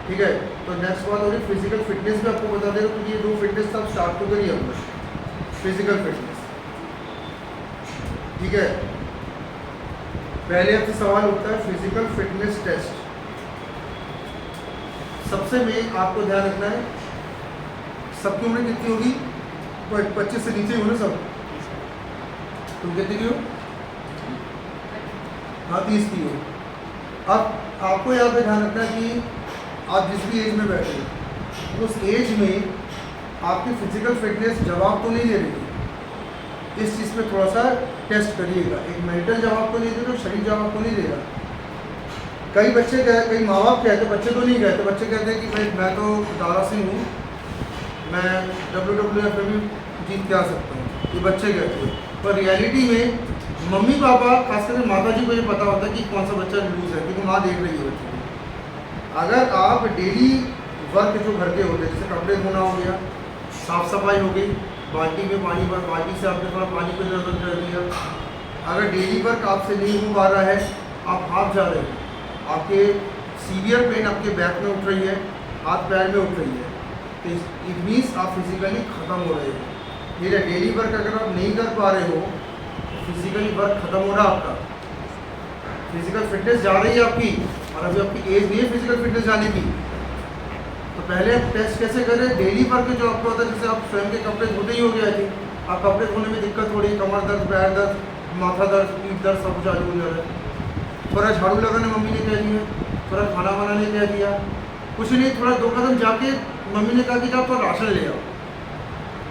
ठीक है। तो नेक्स्ट बात हो रही फिजिकल फिटनेस में, आपको बता दे रहा हूँ कि ये 2 फिटनेस आप स्टार्ट तो करिए हमने फिजिकल फिटनेस। ठीक है, पहले आपसे सवाल उठता है फिजिकल फिटनेस टेस्ट। सबसे मेन आपको ध्यान रखना है, सबकी उम्र कितनी होगी? 25 से नीचे हो ना सब? तुम कितनी की हो? हाँ 30 की हो। अब आपको यहाँ पे ध्यान रखना है कि आप जिस भी एज में बैठे हो उस एज में आपकी फिजिकल फिटनेस जवाब तो नहीं दे रही है। इस चीज़ पे थोड़ा सा टेस्ट करिएगा। एक मेंटल जवाब तो नहीं दे रहा, शरीर जवाब तो नहीं देगा। कई बच्चे कई माँ बाप कहते, बच्चे तो नहीं कहते, बच्चे कहते हैं कि भाई मैं तो दारा सिंह हूँ, मैं WWF में जीत के आ सकता हूँ, ये बच्चे कहते हैं। पर रियलिटी में मम्मी पापा खासकर माता जी को ये पता होता है कि कौन सा बच्चा लूज है, क्योंकि माँ देख रही है बच्चे को। अगर आप डेली वर्क जो घर के होते हैं, जैसे कपड़े धोना हो गया, साफ़ सफाई हो गई, बाल्टी में पानी भर, बाल्टी से आपने थोड़ा पानी को जरूरत कर दिया, अगर डेली वर्क आपसे नहीं हो पा रहा है, आप हाफ जा रहे हैं, आपके सीवियर पेन आपके बैक में उठ रही है, हाथ पैर में उठ रही है, तो इट मीन्स आप फिजिकली ख़त्म हो रहे हो। ठीक है, डेली वर्क अगर आप नहीं कर पा रहे हो, फिजिकली वर्क ख़त्म हो रहा है आपका, फिजिकल फिटनेस जा रही है आपकी, और अभी आपकी एज नहीं है फिजिकल फिटनेस जाने की। तो पहले आप टेस्ट कैसे करें? डेली वर्क जो आपको होता है, जैसे आप स्वयं के कपड़े धोते ही हो गया थी, आप कपड़े धोने में दिक्कत हो रही है, कमर दर्द, पैर दर्द, माथा दर्द, पीठ दर्द, सब चालू हो जा रहा है। थोड़ा झाड़ू लगाने मम्मी ने कह दिया, थोड़ा खाना बनाने कह दिया, कुछ नहीं, थोड़ा 2 कदम जाके मम्मी ने कहा कि जाओ थोड़ा राशन ले आओ।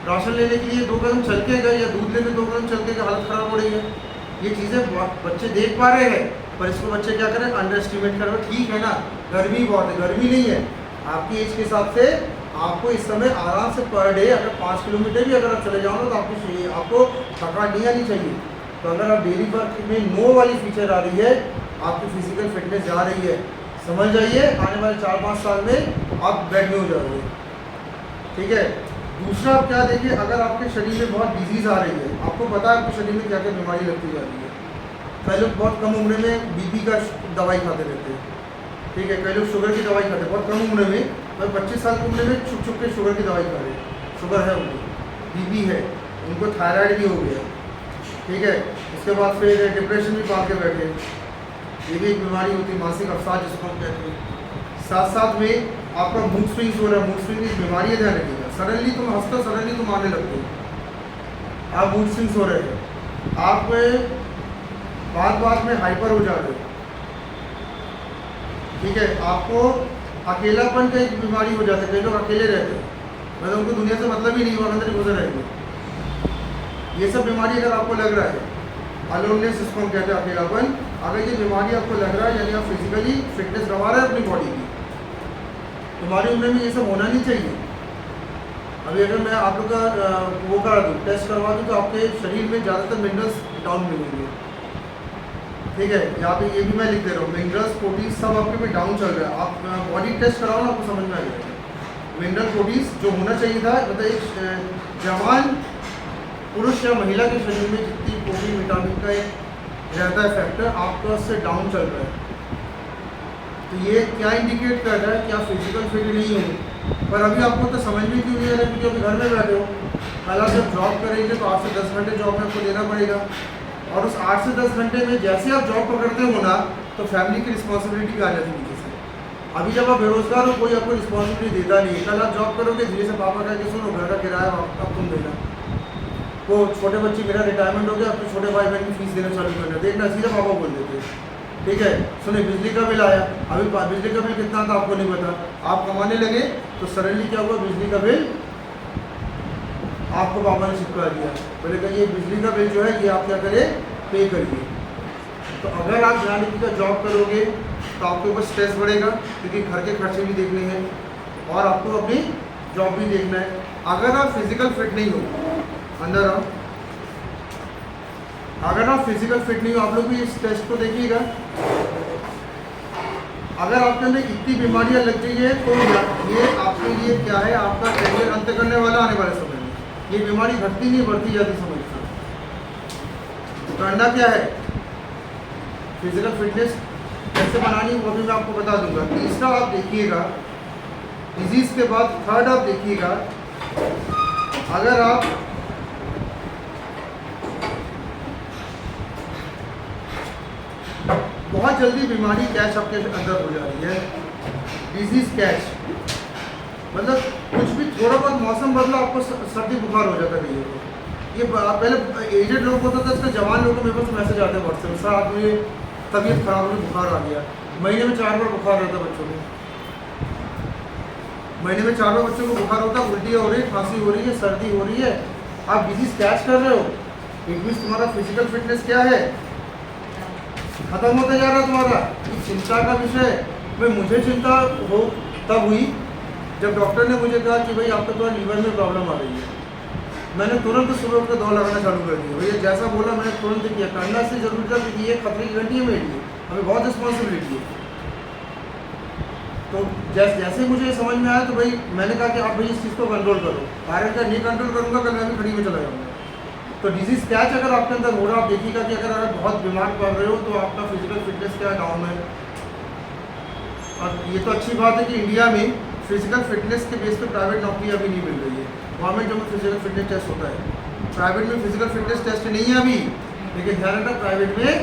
राशन लेने के लिए 2 कदम चल के गए, या दूध लेने 2 कदम चल के गए, हालत ख़राब हो रही है। ये चीज़ें बच्चे देख पा रहे हैं, पर इसको बच्चे क्या करें? अंडर एस्टिमेट कर रहे हैं। ठीक है ना, गर्मी बहुत है, गर्मी नहीं है, आपकी एज के हिसाब से आपको इस समय आराम से पर डे अगर 5 किलोमीटर भी अगर आप चले जाओ ना, तो आपको थकान नहीं आनी चाहिए। तो अगर आप डेली वर्क में नो वाली फीचर आ रही है, आपकी फिजिकल फिटनेस जा रही है, समझ जाइए आने वाले 4-5 साल में आप बेड में हो जाओगे। ठीक है, दूसरा आप क्या देखिए, अगर आपके शरीर में बहुत डिजीज़ आ रही है, आपको पता है आपके शरीर में क्या क्या बीमारी लगती जा रही है। कई लोग बहुत कम उम्र में बीपी का दवाई खाते रहते हैं। ठीक है, कई लोग शुगर की दवाई खाते हैं बहुत कम उम्र में, मतलब 25 साल की उम्र में छुप छुप के शुगर की दवाई खा रहे हैं। शुगर है उनको, बीपी है उनको, थायराइड भी हो गया। ठीक है, उसके बाद फिर डिप्रेशन भी पाल के बैठे, ये भी एक बीमारी होती है, मानसिक अवसाद जिसको हम कहते हैं। साथ साथ में आपका मूड स्विंग्स हो रहा है, मूड स्विंग एक बीमारी है, ध्यान रखिएगा। सडनली तुम हंसते, सडनली तुम आने लगते हो, आप मूड स्विंग्स हो रहे हैं, आप बात में हाइपर हो जा रहे हो। ठीक है, आपको अकेलापन का एक बीमारी हो जाती है, कई लोग अकेले रहते हैं, मतलब उनको दुनिया से मतलब ही नहीं हुआ, अंदर गुजर रहेंगे। ये सब बीमारी अगर आपको लग रहा है, अलोननेस जिसको हम कहते हैं, अकेलापन, अगर ये बीमारी आपको लग रहा है, यानी आप फिजिकली फिटनेस गंवा रहे हैं अपनी बॉडी की, तुम्हारी उम्र में ये सब होना नहीं चाहिए। अभी अगर मैं आप लोग का वो करा दूँ, टेस्ट करवा दूँ, तो आपके शरीर में ज़्यादातर मिनरल्स डाउन मिलेंगे। ठीक है, यहाँ पे ये भी मैं लिख दे रहा हूँ, मिनरल्स प्रोटीन सब आपके में डाउन चल रहा है। आप बॉडी टेस्ट कराओ ना, आपको समझ में आ जाएगा। मिनरल प्रोटीन जो होना चाहिए था, मतलब एक जवान पुरुष या महिला के शरीर में जितनी प्रोटीन विटामिन का एक रहता है फैक्टर, आपका उससे डाउन चल रहा है। तो ये क्या इंडिकेट कर रहा है कि आप फिजिकल फिट नहीं हो। पर अभी आपको तो समझ में क्यों नहीं आ रहा है, क्योंकि अभी घर में बैठे हो। कल आप जब जॉब करेंगे तो 8 से 10 घंटे जॉब में आपको देना पड़ेगा, और उस 8 से 10 घंटे में जैसे आप जॉब पकड़ते हो ना, तो फैमिली की रिस्पॉन्सिबिलिटी आ जाती है नीचे से। अभी जब आप बेरोजगार हो, कोई आपको रिस्पॉन्सिबिलिटी देता नहीं है। कल आप जॉब करोगे, धीरे से पापा कह के सुनो, घर का किराया अब तुम देना, वो छोटे बच्चे, मेरा रिटायरमेंट हो गया, अपने छोटे भाई बहन की फीस देना चालू करना, देखना सीधे पापा बोल देते हैं। ठीक है, सुने बिजली का बिल आया, अभी बिजली का बिल कितना था आपको नहीं पता, आप कमाने लगे तो सडनली क्या हुआ, बिजली का बिल आपको पापा ने चिपका दिया, बोले कि ये बिजली का बिल जो है ये आप क्या करें, पे करिए। तो अगर आप ध्यान रखिएगा, जॉब करोगे तो आपके ऊपर स्ट्रेस बढ़ेगा, क्योंकि घर के खर्चे भी देखने हैं और आपको अपनी जॉब भी देखना है। अगर आप फिजिकल फिट नहीं हो, अंदर आओ, अगर आप फिजिकल फिट नहीं हो, आप लोग भी इस टेस्ट को देखिएगा। अगर आपके अंदर इतनी बीमारियां लग गई है, तो ये आपके लिए क्या है, आपका करियर अंत करने वाला आने वाले समय में। ये बीमारी घटती नहीं, बढ़ती जाती समझ। करना क्या है, फिजिकल फिटनेस कैसे बनानी, वो भी मैं आपको बता दूंगा। तीसरा आप देखिएगा, डिजीज़ के बाद थर्ड आप देखिएगा, अगर आप बहुत जल्दी बीमारी कैच आपके अंदर हो जा रही है, डिजीज़ कैच, मतलब कुछ भी थोड़ा बहुत मौसम बदला आपको सर्दी बुखार हो जाता है। ये पहले एजेड लोग होता था, इसका जवान लोगों को मेरे पास मैसेज आते हैं व्हाट्सएप, सर आज मुझे तबीयत खराब हो गई, बुखार आ गया। महीने में 4 बार बुखार रहता है बच्चों को, महीने में 4 बार बच्चों को बुखार होता है, उल्टी हो रही है, खांसी हो रही है, सर्दी हो रही है, आप डिजीज़ कैच कर रहे हो, इट मीन्स तुम्हारा फिजिकल फिटनेस क्या है, खत्म होता जा रहा है तुम्हारा। ये चिंता का विषय भाई, मुझे चिंता हो तब हुई जब डॉक्टर ने मुझे कहा कि भाई आपका थोड़ा लीवर में प्रॉब्लम आ रही है। मैंने तुरंत सुबह उठकर दौड़ लगाना चालू कर दिया, भैया जैसा बोला मैंने तुरंत किया, करना से जरूरी था क्योंकि ये खतरे की घंटी है मेरे लिए, हमें बहुत रिस्पॉन्सिबिलिटी है। तो जैसे मुझे ये समझ में आया तो भाई मैंने कहा कि आप भाई इस चीज़ को कंट्रोल करो, आयरन का नहीं कंट्रोल करूँगा कल मैं भी खड़ी में चला जाऊँगा। तो डिजीज़ कैच अगर आपके अंदर हो रहा, आप देखिएगा कि अगर आप बहुत बीमार पड़ रहे हो तो आपका फिजिकल फिटनेस क्या डाउन है। और ये तो अच्छी बात है कि इंडिया में फिजिकल फिटनेस के बेस पे प्राइवेट नौकरी अभी नहीं मिल रही है। गवर्नमेंट जो में फिजिकल फिटनेस टेस्ट होता है, प्राइवेट में फिजिकल फिटनेस टेस्ट नहीं है अभी, लेकिन ध्यान रखना प्राइवेट में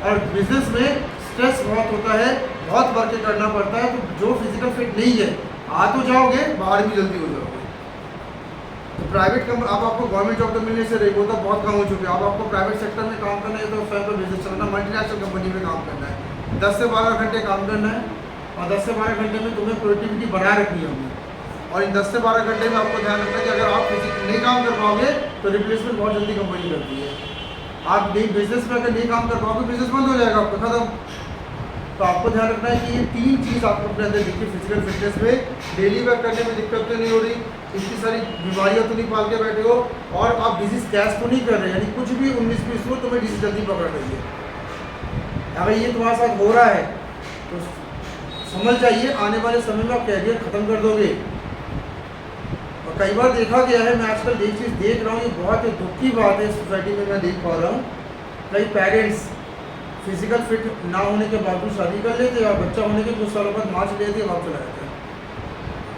और बिजनेस में स्ट्रेस बहुत होता है, बहुत वर्क करना पड़ता है। तो जो फिजिकल फिट नहीं है, आ तो जाओगे, बाहर भी जल्दी हो जाओगे। तो प्राइवेट कम, अब आपको गवर्नमेंट जॉब तो मिलने से रही, वो तो बहुत कम हो चुकी है। अब आपको प्राइवेट सेक्टर में काम करना है तो स्वयं पर बिजनेस चलाना, मल्टीनेशनल कंपनी में काम करना है, 10 से 12 घंटे काम करना है और 10 से 12 घंटे में तुम्हें प्रोडक्टिविटी बढ़ा रखनी है हमने। और इन 10 से 12 घंटे में आपको ध्यान रखना है कि अगर आप नहीं काम कर पाओगे तो रिप्लेसमेंट बहुत जल्दी कंपनी करती है। आप नहीं बिजनेस में अगर नहीं काम कर पाओगे, बिजनेस बंद हो जाएगा आपका, खत्म। तो आपको ध्यान रखना है कि ये 3 चीज़ आपको अपने अंदर देखिए फिजिकल फिटनेस में, डेली वर्क करने में दिक्कत तो नहीं हो रही, इतनी सारी बीमारियाँ तो नहीं पाल के बैठे हो, और आप डिजीज कैच तो नहीं कर रहे, यानी कुछ भी 19-20 हो तुम्हें डिजीज जल्दी पकड़ रही है। अगर ये तुम्हारे साथ हो रहा है तो समझ जाइए आने वाले समय में आप कैरियर ख़त्म कर दोगे। और कई बार देखा गया है, मैं आजकल एक चीज़ देख रहा हूँ, ये बहुत ही दुख की बात है सोसाइटी में, मैं देख पा रहा हूँ कई पेरेंट्स फिजिकल फिट ना होने के बावजूद शादी कर लेते और बच्चा होने के कुछ सालों बाद मार्च लेते बाप चला जाता है।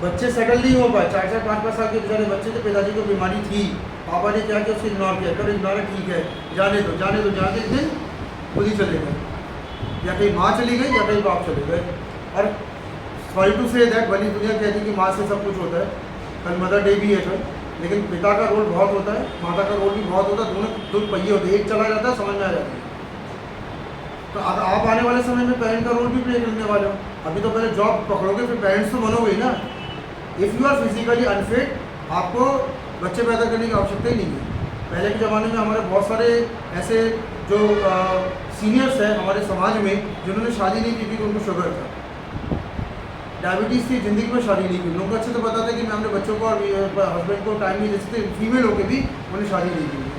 बच्चे सेटल नहीं हो पाए, 4-4, 5-5 साल के बेचारे बच्चे थे, पिताजी को बीमारी थी, पापा ने क्या किया उसको इग्नोर किया, कर इग्नोर है, ठीक है जाने दो जाके एक दिन खुद ही चले गए, या कहीं माँ चली गई या कहीं बाप चले गए। और सॉरी टू से दैट, भली दुनिया कहती है कि माँ से सब कुछ होता है, कल मदर डे भी है कल, लेकिन पिता का रोल बहुत होता है, माता का रोल भी बहुत होता है, दोनों 2 पहिए होते हैं, एक चला जाता है समझ में आ जाता है। तो अब आप आने वाले समय में पेरेंट का रोल भी प्ले करने वाले हो। अभी तो पहले जॉब पकड़ोगे फिर पेरेंट्स तो बनोगे ही ना। If you are physically unfit, आपको बच्चे पैदा करने की आवश्यकता ही नहीं है। पहले के ज़माने में हमारे बहुत सारे ऐसे जो सीनियर्स हैं हमारे समाज में जिन्होंने शादी नहीं की थी, उनको शुगर था, डायबिटीज़ थी, ज़िंदगी में शादी नहीं की। लोगों को अच्छे तो पता था कि मैं अपने बच्चों को और हस्बैंड को टाइम नहीं दे सकते, फीमेल होकर भी उन्हें शादी नहीं की।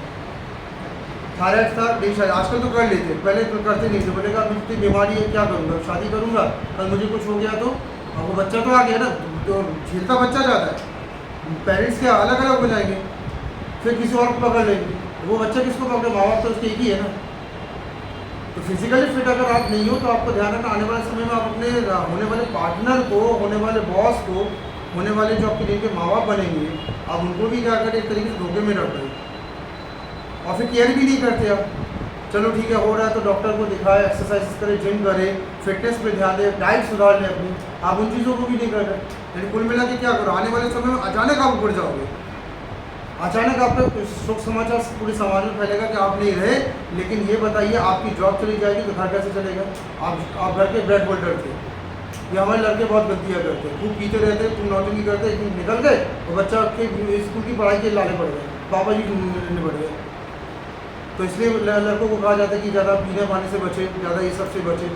थायराइड था, नहीं शायद आजकल तो कर लेते, पहले तो करते नहीं थे, बोलेगा अभी इतनी बीमारी है क्या करूँगा, शादी करूँगा कल मुझे कुछ हो गया तो। अब वो बच्चा तो आ गया ना, तो झेलता बच्चा जाता है, पेरेंट्स के अलग अलग हो जाएंगे, फिर किसी और को पकड़ लेंगे, वो बच्चा किसको पकड़े, माँ बाप तो उसके एक ही है ना। तो फिजिकली फिट अगर आप नहीं हो तो आपको ध्यान रखना आने वाले समय में आप अपने होने वाले पार्टनर को, होने वाले बॉस को, होने वाले जो आपके जिनके माँ बाप बनेंगे, आप उनको भी क्या करें, एक तरीके से धोखे में रख रहे और फिर केयर भी नहीं करते आप। चलो ठीक है हो रहा है तो डॉक्टर को दिखाए, एक्सरसाइज करें, जिम करें, फिटनेस पे ध्यान दें, डाइट सुधार लें अपनी, आप उन चीज़ों को भी नहीं कर रहे। यानी कुल मिला के क्या करो, आने वाले समय में अचानक आप उड़ जाओगे, अचानक आपको शोक समाचार पूरे समाज में फैलेगा कि आप नहीं रहे। लेकिन ये बताइए आपकी जॉब चली जाएगी तो घर कैसे चलेगा। आप घर के ब्रेड होल्डर थे, ये हमारे लड़के बहुत गलतियाँ करते हैं, खूब पीते रहते, खूब नौटंकी करते, एक दिन निकल गए और बच्चा के स्कूल की पढ़ाई के लाले पड़ गए, पापा जी ढूंढने पड़ गए। तो इसलिए लड़कों को कहा जाता है कि ज़्यादा पीने पानी से बचे, ज़्यादा ये सब से बचे।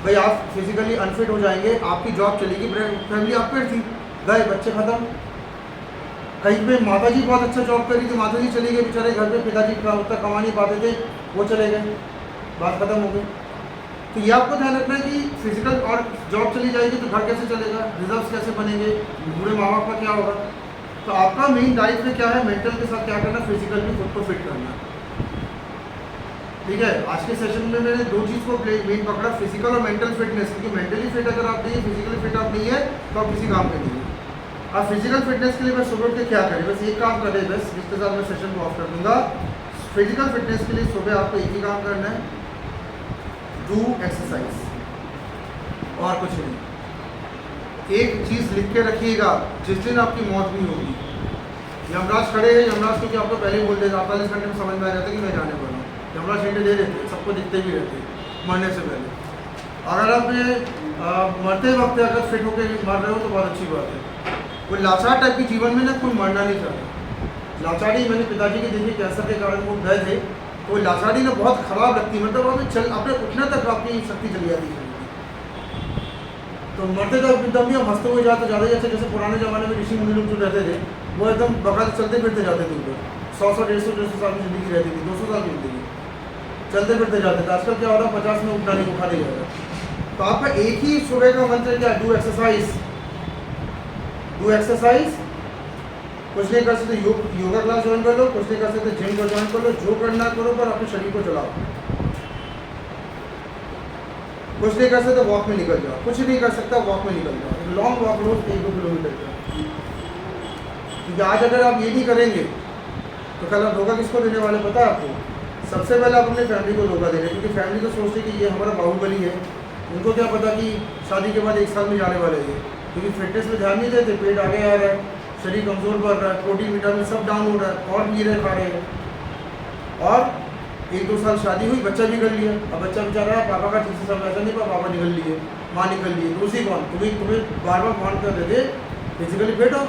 भाई आप फिजिकली अनफिट हो जाएंगे, आपकी जॉब चलेगी, फैमिली आप पर थी, गए बच्चे ख़त्म। कहीं पे माता जी बहुत अच्छा जॉब कर रही थी, माता जी चली गई बेचारे घर पे, पिताजी उतना कमा नहीं पाते थे, वो चले गए, बात ख़त्म हो गई। तो ये आपको ध्यान रखना है कि फिजिकल और जॉब चली जाएगी तो घर कैसे चलेगा, रिजर्व्स कैसे बनेंगे, बूढ़े माँ बाप का क्या होगा। तो आपका मेन डाइट में क्या है, मेंटल के साथ क्या करना, फिजिकल भी खुद को फिट करना। ठीक है, आज के सेशन में मैंने दो चीज़ को मेन पकड़ा, फिजिकल और मेंटल फिटनेस, क्योंकि मेंटली फिट अगर आप नहीं है, फिजिकली फिट आप नहीं है, तो आप किसी काम के नहीं है। अब फिजिकल फिटनेस के लिए मैं सुबह उठ के क्या करें, बस एक काम करें, बस जिसके साथ मैं सेशन को ऑफ कर दूंगा। फिजिकल फिटनेस के लिए सुबह आपको एक ही काम करना है, डू एक्सरसाइज, और कुछ नहीं। एक चीज़ लिख के रखिएगा, जिस दिन आपकी मौत भी होगी, यमराज खड़े हैं, यमराज क्योंकि आपको पहले ही बोल देगा, 48 घंटे में समझ में आ जाता है कि मैं जाने वाला हूँ, यमराज घंटे दे देते हैं, सबको दिखते भी रहते हैं मरने से पहले। अगर आप मरते वक्त अगर फिट होकर मर रहे हो तो बहुत अच्छी बात है। कोई लाचार टाइप के जीवन में ना कोई मरना नहीं चाहता। लाचारी मैंने पिताजी की देखी, कैंसर के कारण वो गए थे, तो लाचारी ना बहुत ख़राब लगती, मतलब वहाँ चल अपने उठने तक आपकी शक्ति चली जाती है। तो मरते तो एकदम भी हम हंसते हुए जाते ज़्यादा, जैसे जैसे पुराने ज़माने में ऋषि मुनि लोग जो रहते थे वो एकदम बगल चलते फिरते जाते थे, ऊपर 100 150 साल की ज़िंदगी रहती थी, 200 साल की ज़िंदगी चलते फिरते जाते थे। आजकल क्या हो रहा है, 50 में उठना नहीं, उठा नहीं जा रहा। तो आपका एक ही सुबह का मंत्र क्या, डू एक्सरसाइज, डू एक्सरसाइज। कुछ नहीं कर सकते योगा क्लास ज्वाइन कर लो, कुछ नहीं कर सकते जिम को ज्वाइन कर लो, जो करना करो, पर अपने शरीर को चलाओ। कुछ नहीं कर सकते वॉक में निकल जाओ, कुछ नहीं कर सकता वॉक में निकल जाओ, लॉन्ग वॉक लो 1-2 किलोमीटर का। क्योंकि आज अगर आप ये नहीं करेंगे तो कल आप धोखा किसको देने वाले पता है आपको? सबसे पहले आप अपनी फैमिली को धोखा दे रहे, क्योंकि फैमिली तो सोचती है कि ये हमारा बाहुबली है। उनको क्या पता कि शादी के बाद 1 साल में जाने वाले हैं, क्योंकि फिटनेस में ध्यान नहीं देते, पेट आगे आ रहा है, शरीर कमज़ोर पड़ रहा है, प्रोटीन विटामिन सब डाउन हो रहा है, और पी रहे खा रहे हैं, और 1-2 साल शादी हुई, बच्चा भी कर लिया। अब बच्चा बेचारा पापा का ठीक से सब ऐसा नहीं, पापा निकल लिए, माँ निकल लिए, दूसरी कौन, तुम्हें बार बार कौन कर देते फिजिकली फिट हो।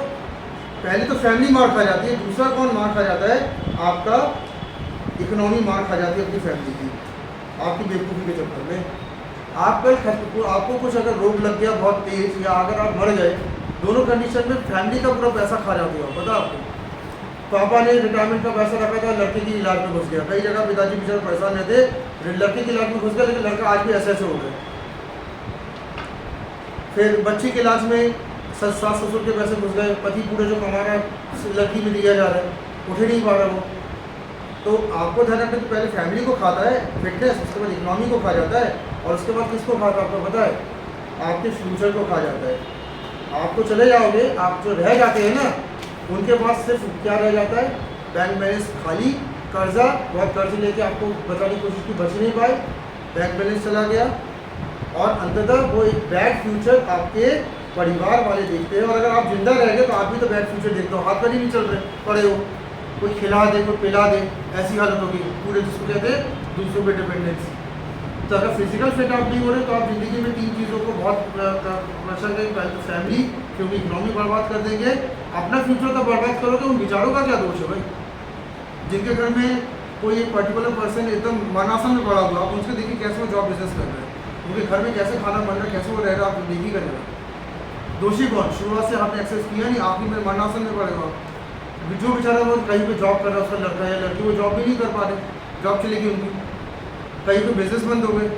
पहले तो फैमिली मार खा जाती है, दूसरा कौन मार खा जाता है, आपका इकोनॉमी मार खा जाती है अपनी फैमिली की, आपकी बेवकूफ़ी के चक्कर में। आपको कुछ अगर रोग लग गया बहुत तेज, या अगर आप मर गए, दोनों कंडीशन में फैमिली का पूरा पैसा खा जाती हो, पता आपको। पापा ने रिटायरमेंट का पैसा रखा था, लड़के की इलाज में घुस गया, कई जगह पिताजी बेचारे पैसा नहीं थे, लड़के की इलाज में घुस गया, लेकिन लड़का आज भी ऐसे हो गए। फिर बच्ची के इलाज में सास ससुर के पैसे घुस गए, पति पूरे जो कमा रहा है लड़की में दिया जा रहा है, उठ ही नहीं पा रहा वो। तो आपको ध्यान रखना कि पहले फैमिली को खाता है फिटनेस, उसके बाद इकोनॉमी को खा जाता है, और उसके बाद किसको खाता है आपको पता है, आपके फ्यूचर को खा जाता है। आप तो चले जाओगे, आप जो रह जाते हैं ना, उनके पास सिर्फ क्या रह जाता है, बैंक बैलेंस खाली, कर्जा, बहुत कर्ज लेके आपको बचाने की कोशिश की, बच नहीं पाए, बैंक बैलेंस चला गया, और अंततः वो एक बैड फ्यूचर आपके परिवार वाले देखते हैं। और अगर आप जिंदा रह गए तो आप भी तो बैड फ्यूचर देखते हो, हाथ पर ही नहीं चल रहे, पड़े हो, कोई खिला दे, कोई पिला दे, ऐसी हालत होगी पूरे, जिसको कहते हैं दूसरों पे डिपेंडेंसी। तो अगर फिजिकल फिट आप नहीं हो रहे तो आप ज़िंदगी में 3 चीज़ों को बहुत प्रेशर करेंगे, पहले तो फैमिली, क्योंकि इकोनॉमी बर्बाद कर देंगे, अपना फ्यूचर तो बर्बाद करोगे, उन विचारों का क्या दोष है भाई, जिनके घर में कोई एक पर्टिकुलर पर्सन एकदम मरनासन में पड़ा हुआ, आप उनसे देखिए कैसे वो जॉब बिजनेस कर रहे हैं, उनके घर में कैसे खाना बन रहा है, कैसे वो रह रहा है, आप देखिए कर रहे हैं। दोषी कौन, शुरुआत से आपने एक्सेस किया नहीं, आखिर में मरनासन में पड़ेगा। जो बेचारा वो कहीं पे जॉब कर रहा है, उसका लड़का या लड़की वो जॉब भी नहीं कर पा रहे, जॉब चली गई उनकी, कहीं पे बिजनेस बंद हो गए,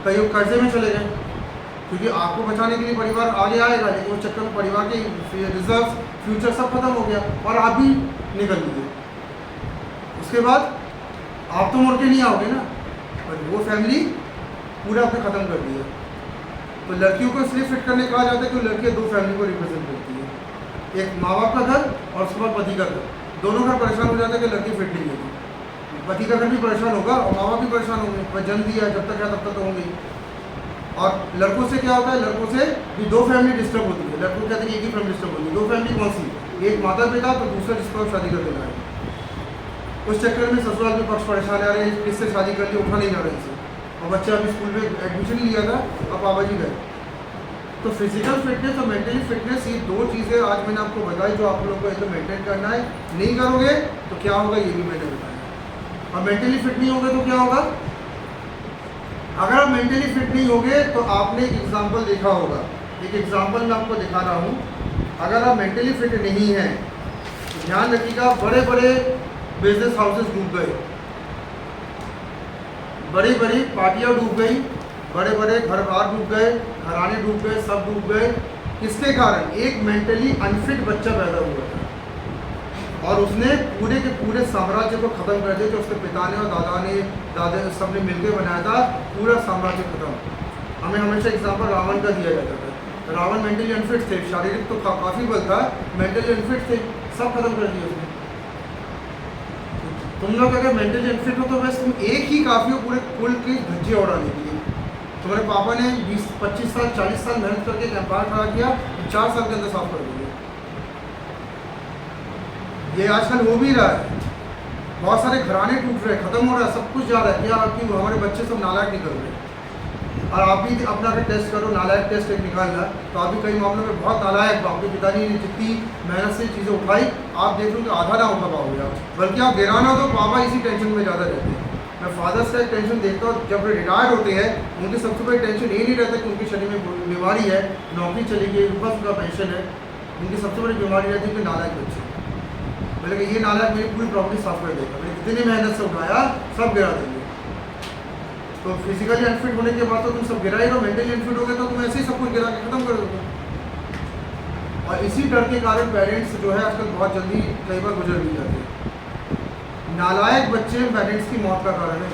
कहीं वो कर्जे में चले गए, क्योंकि आपको बचाने के लिए परिवार आगे आएगा, लेकिन उस चक्कर में परिवार के रिजर्व फ्यूचर सब खत्म हो गया, और आप भी निकल लिए। उसके बाद आप तो मुड़ के नहीं आओगे ना, और वो फैमिली पूरा आपने ख़त्म कर दिया। तो लड़कियों को इसलिए फिट करने कहा जाता है कि लड़कियाँ 2 फैमिली को रिप्रेजेंट करती है, एक माँ बाप का घर और उसके बाद पति का घर। दोनों घर परेशान हो जाते हैं कि लड़की फिट नहीं है, पति का घर भी परेशान होगा और माँ बाप भी परेशान होंगे, पर जन्म दिया जब तक है तब तक तो होंगे। और लड़कों से क्या होता है, लड़कों से भी 2 फैमिली डिस्टर्ब होती है, लड़कों कहते हैं कि एक ही फैमिली डिस्टर्ब होती है। 2 फैमिली कौन सी, एक माता पिता, तो दूसरा जिसको आप शादी कर देना है। उस चक्कर में ससुराल के पक्ष परेशान आ रहे हैं, किससे शादी कर ली, उठा नहीं जा रहे इसे, और बच्चे अभी स्कूल में एडमिशन लिया था, अब पापा जी गए। तो फिजिकल फिटनेस और मेंटली फिटनेस, ये 2 चीज़ें आज मैंने आपको बताई, जो आप लोगों को एकदम मेंटेन करना है। नहीं करोगे तो क्या होगा ये भी मैंने बताया। और मेंटली फिट नहीं होगे तो क्या होगा, अगर आप मेंटली फिट नहीं होगे तो आपने एक एग्जाम्पल देखा होगा, एक एग्जाम्पल मैं आपको दिखा रहा हूँ। अगर आप मेंटली फिट नहीं हैं तो ध्यान रखिएगा, बड़े बड़े बिजनेस हाउसेस डूब गए, बड़ी बड़ी पार्टियाँ डूब गई, बड़े बड़े घर बार डूब गए, घराने डूब गए, सब डूब गए। किसके कारण, एक मेंटली अनफिट बच्चा पैदा हुआ था। और उसने पूरे के पूरे साम्राज्य को ख़त्म कर दिया जो उसके पिता ने और दादा ने दादा सब ने मिलकर बनाया था। पूरा साम्राज्य खत्म। हमें हमेशा एग्जाम्पल रावण का दिया जाता था। रावण मेंटली अनफिट थे, शारीरिक तो काफ़ी बल था, मेंटली अनफिट थे, सब खत्म कर दिया उसने। तुम लोग अगर मेंटली अनफिट हो तो बस तुम एक ही काफ़ी हो पूरे कुल की धज्जियाँ उड़ाने के लिए। तुम्हारे पापा ने 20-25 साल 40 साल मेहनत करके एक एम्पायर खड़ा किया, 4 साल के अंदर साफ कर दिया। ये आजकल हो भी रहा है, बहुत सारे घराने टूट रहे हैं, ख़त्म हो रहा है, सब कुछ जा रहा है। क्या आपकी हमारे बच्चे सब नालायक निकल रहे हैं। और आप भी अपना अगर टेस्ट करो, नालायक टेस्ट एक निकालना, तो आप भी कई मामलों में बहुत नालायक हो। आपके पिताजी ने जितनी मेहनत से चीज़ें उठाई, आप देख लो कि आधा ना उठा पाओगे आप, बल्कि आप गिराना तो पापा इसी टेंशन में ज़्यादा रहते हैं। मैं फादर्स का एक टेंशन देखता हूँ, जब वे रिटायर होते हैं उनकी सबसे बड़ी टेंशन ये नहीं रहता कि उनके शरीर में बीमारी है, नौकरी चली गई, बस उनका पेंशन है। उनकी सबसे बड़ी बीमारी रहती है कि नालायक बच्चे। मैंने कहा ये नालायक मेरी पूरी प्रॉपर्टी साफ कर देगा, मैंने जितनी मेहनत से उठाया सब गिरा देंगे। तो फिजिकली अनफिट होने के बाद तो तुम सब गिरा ही रहो, मेंटली अनफिट हो गए तो तुम ऐसे ही सब कुछ गिरा के खत्म कर दोगे। और इसी डर के कारण पेरेंट्स जो है आजकल बहुत जल्दी कई बार गुजर भी जाते हैं। नालायक बच्चे पेरेंट्स की मौत का कारण है।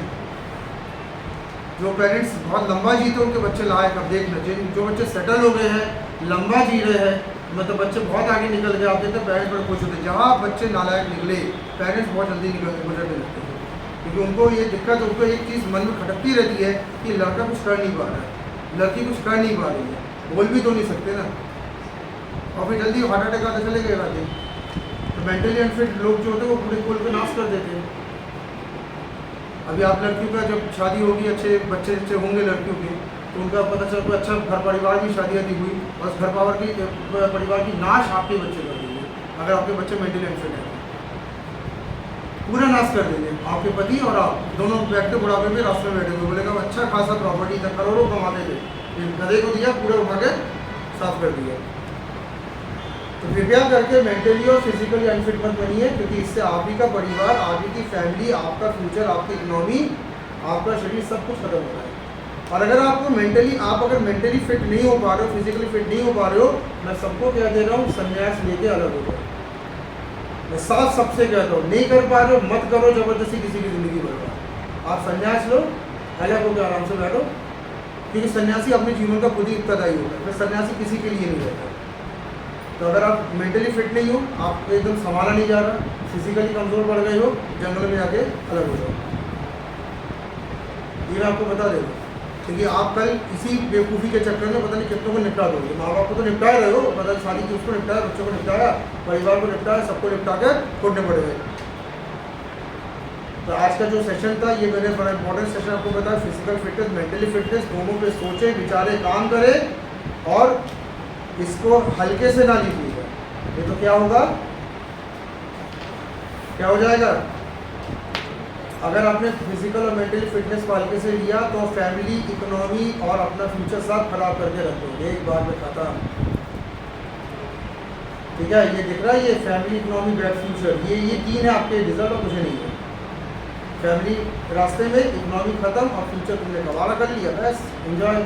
जो पेरेंट्स बहुत लंबा जीते उनके बच्चे लायक, अब देखना जो बच्चे सेटल हो गए हैं, लंबा जी रहे हैं, मतलब बच्चे बहुत आगे निकल गए, आप देखते हैं पेरेंट्स बड़े खुश होते हैं। जहाँ बच्चे नालायक निकले पेरेंट्स बहुत जल्दी गुजरने लगते हैं, क्योंकि उनको ये दिक्कत, उनको एक चीज़ मन में खटकती रहती है कि लड़का कुछ कर नहीं पा रहा है, लड़की कुछ कर नहीं पा रही है, बोल भी तो नहीं सकते ना, और फिर जल्दी हार्ट अटैक आता चले गए आगे। तो मेंटली अनफिट लोग जो होते हैं वो पूरे कुल को नाश कर देते हैं। अभी आप लड़कियों का जब शादी होगी, अच्छे बच्चे अच्छे होंगे लड़कियों के, तो उनका पता चला कोई अच्छा घर परिवार की शादी आदि हुई और उस घर परिवार की नाश आपके बच्चे कर देंगे। अगर आपके बच्चे मेंटली अनफिट हैं पूरा नाश कर देंगे। आपके पति और आप दोनों बैठते बुढ़ापे में रास्ते में बैठे हुए, बोलेगा अच्छा खासा प्रॉपर्टी था, करोड़ों कमाते थे, गधे को दिया पूरा उठा के साफ कर दिया। तो कृपया करके मेंटली और फिजिकली अनफिट मत बनिए, क्योंकि इससे आप ही का परिवार, आप ही की फैमिली, आपका फ्यूचर, आपकी इकोनॉमी, आपका शरीर सब कुछ खत्म हो रहा है। और अगर आपको मेंटली, आप अगर मेंटली फिट नहीं हो पा रहे हो, फिजिकली फिट नहीं हो पा रहे हो, मैं सबको कह दे रहा हूँ संन्यास लेके अलग हो जाओ। मैं साफ सबसे कहता हूँ, नहीं कर पा रहे हो मत करो जबरदस्ती किसी की ज़िंदगी बर्बाद। आप संन्यास लो, अलग होकर आराम से बैठो, क्योंकि सन्यासी अपने जीवन का खुद ही इब्तदाई होता है, फिर सन्यासी किसी के लिए नहीं रहता। तो अगर आप मेंटली फिट नहीं हो, आपको एकदम संभाला नहीं जा रहा, फिजिकली कमज़ोर पड़ गए हो, जंगल में जाके अलग हो जाओ। ये मैं आपको बता देता, क्योंकि आप कल इसी बेवकूफ़ी के चक्कर में पता नहीं कितनों को निपटा दोगे। माँ बाप को तो निपटा रहे हो, पता नहीं सारी चीज़ को निपटाया, बच्चों को निपटाया, परिवार को निपटाया, सबको निपटा कर छोड़ने पड़ेगा। तो आज का जो सेशन था ये मैंने बड़ा इंपॉर्टेंट सेशन आपको बताया। फिजिकल फिटनेस, मेंटली फिटनेस दोनों पे सोचें, विचारें, काम करें और इसको हल्के से ना लीजिएगा, ये तो क्या होगा, क्या हो जाएगा। अगर आपने फिजिकल और मेंटली फिटनेस को हल्के से लिया तो फैमिली, इकोनॉमी और अपना फ्यूचर सब खराब करके रखोगे एक बार में खत्म। ठीक है, ये दिख रहा है, ये फैमिली, इकोनॉमी, बैड फ्यूचर, ये तीन है आपके रिजल्ट और कुछ नहीं है। फैमिली रास्ते में, इकोनॉमी खत्म और फ्यूचर तुमने गवारा कर लिया, बस एंजॉय।